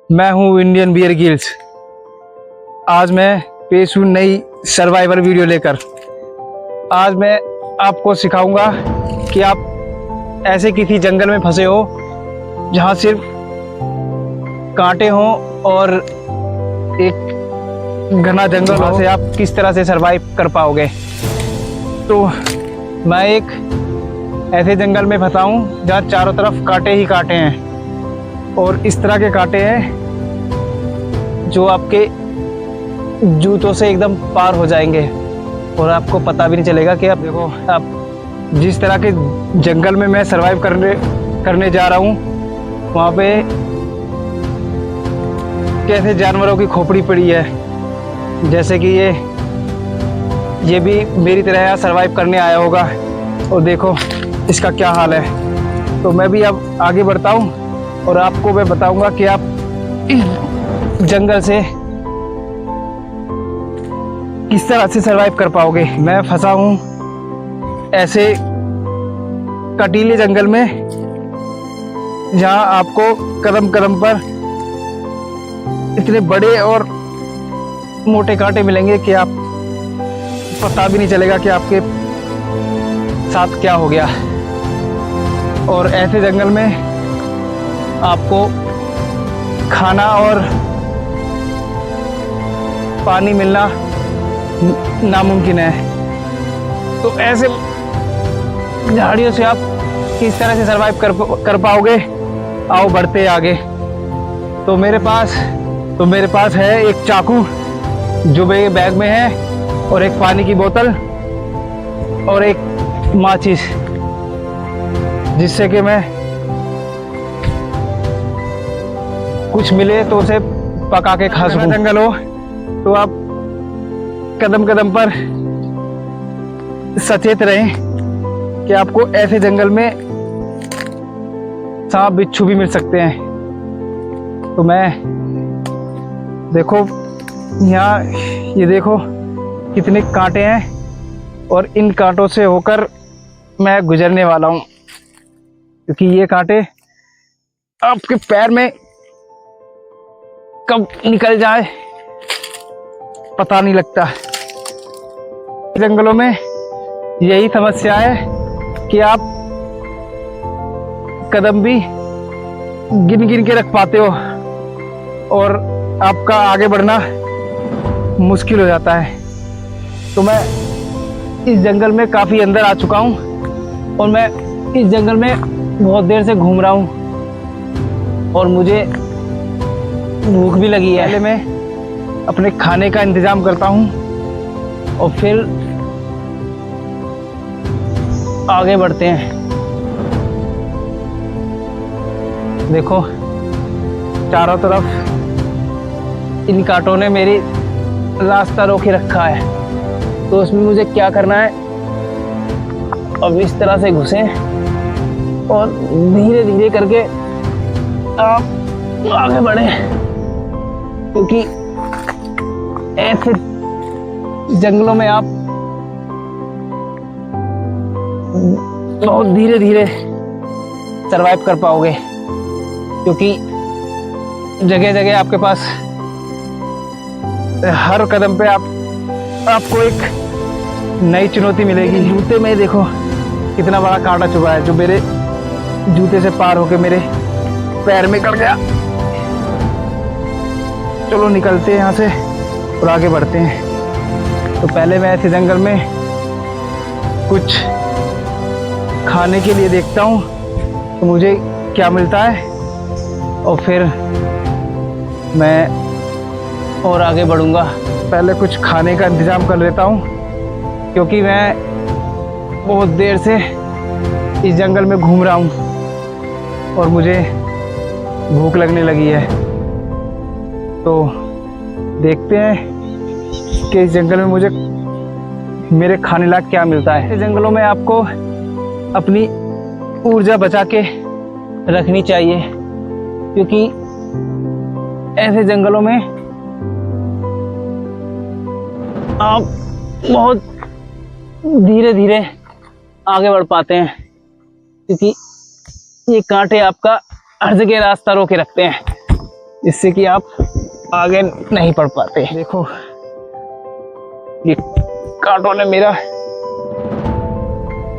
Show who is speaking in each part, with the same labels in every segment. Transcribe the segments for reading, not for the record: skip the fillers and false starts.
Speaker 1: मैं हूँ Indian Bear Grylls. आज मैं पेश हूँ नई सर्वाइवल वीडियो लेकर। आज मैं आपको सिखाऊंगा कि आप ऐसे किसी जंगल में फंसे हो जहाँ सिर्फ कांटे हों और एक घना जंगल हो, से आप किस तरह से सरवाइव कर पाओगे। तो मैं एक ऐसे जंगल में फंसा हूँ जहाँ चारों तरफ कांटे ही कांटे हैं, और इस तरह के कांटे हैं जो आपके जूतों से एकदम पार हो जाएंगे और आपको पता भी नहीं चलेगा कि आप देखो, आप जिस तरह के जंगल में मैं सरवाइव करने जा रहा हूँ वहाँ पे कैसे जानवरों की खोपड़ी पड़ी है, जैसे कि ये भी मेरी तरह यहाँ सरवाइव करने आया होगा और देखो इसका क्या हाल है। तो मैं भी अब आगे बढ़ता हूँ और आपको मैं बताऊंगा कि आप इस जंगल से किस तरह से सरवाइव कर पाओगे। मैं फंसा हूँ ऐसे कटीले जंगल में जहाँ आपको कदम कदम पर इतने बड़े और मोटे कांटे मिलेंगे कि आप पता भी नहीं चलेगा कि आपके साथ क्या हो गया। और ऐसे जंगल में आपको खाना और पानी मिलना नामुमकिन है। तो ऐसे झाड़ियों से आप किस तरह से सरवाइव कर पाओगे। आओ बढ़ते आगे। तो मेरे पास है एक चाकू जो मेरे बैग में है, और एक पानी की बोतल और एक माचिस, जिससे कि मैं कुछ मिले तो उसे पका के खा सकूं। जंगल हो तो आप कदम कदम पर सचेत रहें कि आपको ऐसे जंगल में सांप बिच्छू भी मिल सकते हैं। तो मैं देखो यहाँ ये देखो कितने कांटे हैं, और इन कांटों से होकर मैं गुजरने वाला हूँ, क्योंकि ये कांटे आपके पैर में कब निकल जाए पता नहीं लगता। जंगलों में यही समस्या है कि आप कदम भी गिन गिन के रख पाते हो और आपका आगे बढ़ना मुश्किल हो जाता है। तो मैं इस जंगल में काफ़ी अंदर आ चुका हूँ और मैं इस जंगल में बहुत देर से घूम रहा हूँ और मुझे भूख भी लगी है। पहले मैं अपने खाने का इंतज़ाम करता हूँ और फिर आगे बढ़ते हैं। देखो चारों तरफ इन कांटों ने मेरी रास्ता रोके रखा है, तो उसमें मुझे क्या करना है, अब इस तरह से घुसें और धीरे धीरे करके आप आगे बढ़ें, क्योंकि ऐसे जंगलों में आप बहुत धीरे धीरे सरवाइव कर पाओगे, क्योंकि जगह जगह आपके पास हर कदम पे आपको एक नई चुनौती मिलेगी। जूते में देखो कितना बड़ा कांटा चुभा है, जो मेरे जूते से पार होके मेरे पैर में कट गया। चलो निकलते हैं यहाँ से और आगे बढ़ते हैं। तो पहले मैं ऐसे जंगल में कुछ खाने के लिए देखता हूँ तो मुझे क्या मिलता है, और फिर मैं और आगे बढ़ूँगा। पहले कुछ खाने का इंतज़ाम कर लेता हूँ, क्योंकि मैं बहुत देर से इस जंगल में घूम रहा हूँ और मुझे भूख लगने लगी है। तो देखते हैं कि इस जंगल में मुझे मेरे खाने लायक क्या मिलता है। इस जंगलों में आपको अपनी ऊर्जा बचा के रखनी चाहिए, क्योंकि ऐसे जंगलों में आप बहुत धीरे धीरे आगे बढ़ पाते हैं, क्योंकि ये कांटे आपका हर जगह रास्ता रोके रखते हैं। जिससे कि आप आगे नहीं बढ़ पाते। देखो ये कांटों ने मेरा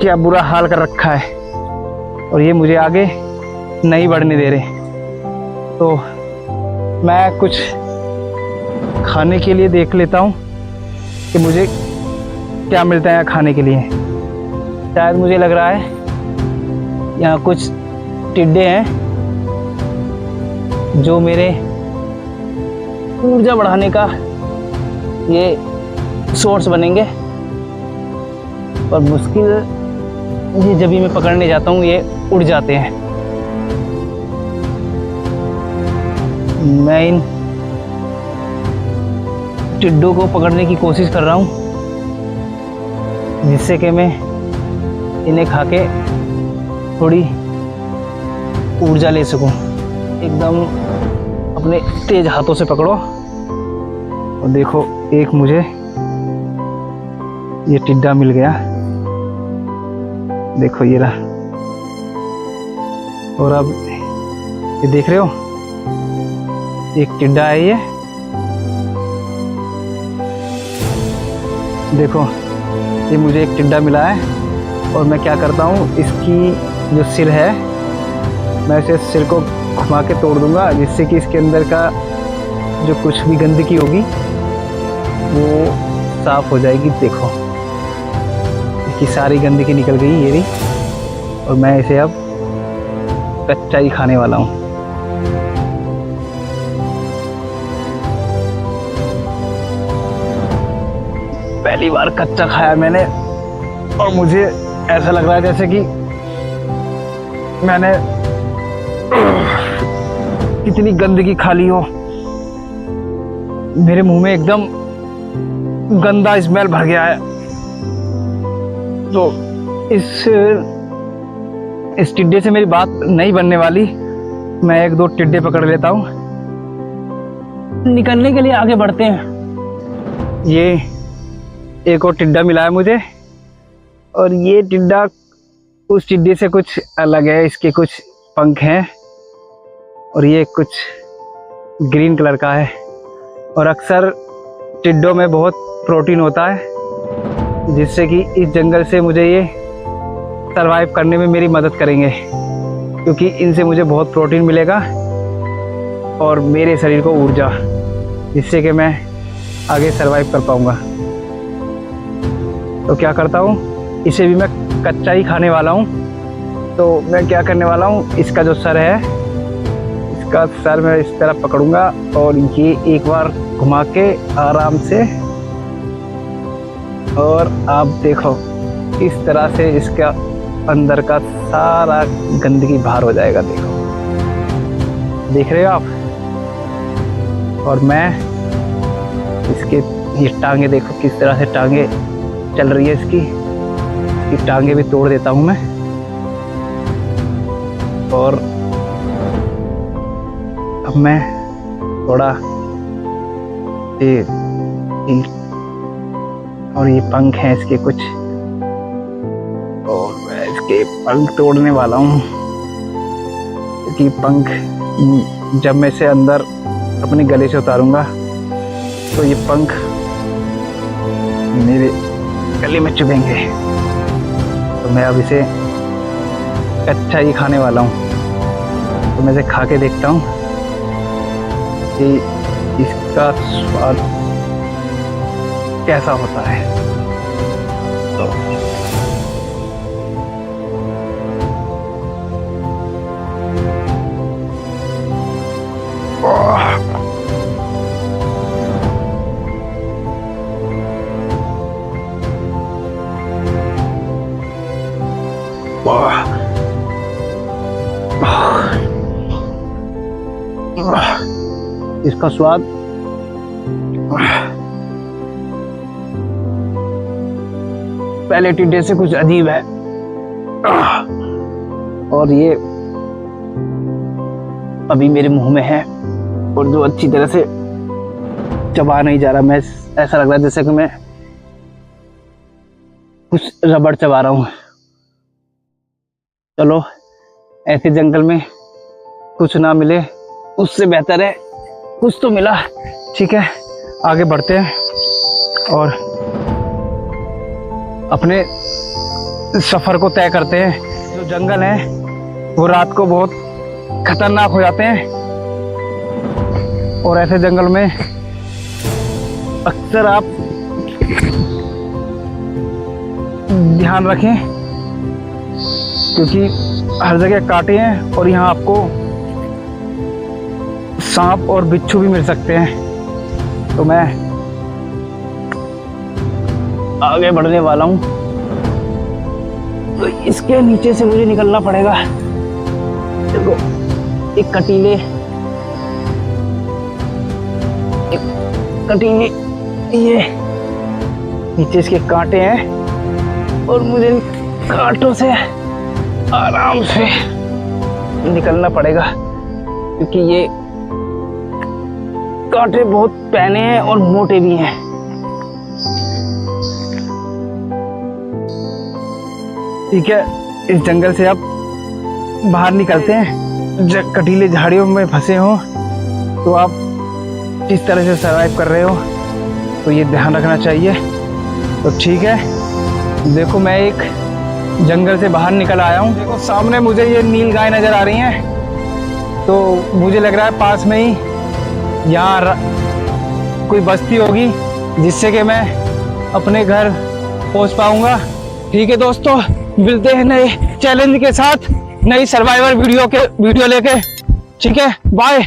Speaker 1: क्या बुरा हाल कर रखा है और ये मुझे आगे नहीं बढ़ने दे रहे। तो मैं कुछ खाने के लिए देख लेता हूँ कि मुझे क्या मिलता है यहाँ खाने के लिए। शायद मुझे लग रहा है यहाँ कुछ टिड्डे हैं जो मेरे ऊर्जा बढ़ाने का ये सोर्स बनेंगे। और मुश्किल ये जब भी मैं पकड़ने जाता हूँ ये उड़ जाते हैं। मैं इन टिड्डों को पकड़ने की कोशिश कर रहा हूँ जिससे कि मैं इन्हें खा के थोड़ी ऊर्जा ले सकूं। एकदम अपने तेज हाथों से पकड़ो और देखो एक मुझे ये टिड्डा मिल गया। देखो ये रहा। और अब ये देख रहे हो एक टिड्डा है ये। देखो ये मुझे एक टिड्डा मिला है और मैं क्या करता हूँ इसकी जो सिर है मैं इसे सिर को घुमा के तोड़ दूंगा जिससे कि इसके अंदर का जो कुछ भी गंदगी होगी वो साफ हो जाएगी। देखो इसकी सारी गंदगी निकल गई ये रही और मैं इसे अब कच्चा ही खाने वाला हूँ। पहली बार कच्चा खाया मैंने और मुझे ऐसा लग रहा है जैसे कि मैंने कितनी गंदगी खा ली हो। मेरे मुंह में एकदम गंदा स्मेल भर गया है। तो इस टिड्डे से मेरी बात नहीं बनने वाली। मैं एक दो टिड्डे पकड़ लेता हूँ। निकलने के लिए आगे बढ़ते हैं। ये एक और टिड्डा मिला है मुझे और ये टिड्डा उस टिड्डे से कुछ अलग है। इसके कुछ पंख हैं और ये कुछ ग्रीन कलर का है। और अक्सर टिड्डों में बहुत प्रोटीन होता है जिससे कि इस जंगल से मुझे ये सरवाइव करने में मेरी मदद करेंगे क्योंकि इनसे मुझे बहुत प्रोटीन मिलेगा और मेरे शरीर को ऊर्जा, जिससे कि मैं आगे सरवाइव कर पाऊँगा। तो क्या करता हूँ इसे भी मैं कच्चा ही खाने वाला हूँ। तो मैं क्या करने वाला हूँ इसका जो सर है इसका सर मैं इस तरह पकड़ूंगा और ये एक बार घुमा के आराम से और आप देखो इस तरह से इसका अंदर का सारा गंदगी बाहर हो जाएगा। देखो देख रहे हो आप। और मैं इसके ये टांगे देखो किस तरह से टांगे चल रही है इसकी टांगे भी तोड़ देता हूँ मैं। और अब मैं थोड़ा ये और ये पंख हैं इसके कुछ और मैं इसके पंख तोड़ने वाला हूँ क्योंकि पंख जब मैं इसे अंदर अपने गले से उतारूंगा तो ये पंख मेरे गले में चुभेंगे। तो मैं अब इसे कच्चा ही खाने वाला हूँ। तो मैं इसे खा के देखता हूँ कि इसका स्वाद कैसा होता है। तो इसका स्वाद पहले टिड्डे से कुछ अजीब है और ये अभी मेरे मुंह में है और जो अच्छी तरह से चबा नहीं जा रहा। मैं ऐसा लग रहा है जैसे कि मैं कुछ रबड़ चबा रहा हूँ। चलो ऐसे जंगल में कुछ ना मिले उससे बेहतर है कुछ तो मिला। ठीक है, आगे बढ़ते हैं और अपने सफर को तय करते हैं। जो जंगल है वो रात को बहुत खतरनाक हो जाते हैं और ऐसे जंगल में अक्सर आप ध्यान रखें क्योंकि हर जगह कांटे हैं और यहाँ आपको सांप और बिच्छू भी मिल सकते हैं। तो मैं आगे बढ़ने वाला हूँ, तो इसके नीचे से मुझे निकलना पड़ेगा। देखो एक कटीले ये नीचे इसके कांटे हैं और मुझे कांटों से आराम से निकलना पड़ेगा क्योंकि ये कांटे बहुत पैने हैं और मोटे भी हैं। ठीक है, इस जंगल से अब बाहर निकलते हैं। कटीले झाड़ियों में फंसे हो तो आप किस तरह से सरवाइव कर रहे हो तो ये ध्यान रखना चाहिए। तो ठीक है, देखो मैं एक जंगल से बाहर निकल आया हूँ। देखो सामने मुझे ये नील गाय नजर आ रही हैं, तो मुझे लग रहा है पास में ही यहाँ कोई बस्ती होगी जिससे कि मैं अपने घर पहुँच पाऊँगा। ठीक है दोस्तों, मिलते हैं नए चैलेंज के साथ, नई सर्वाइवल वीडियो लेके। ठीक है, बाय।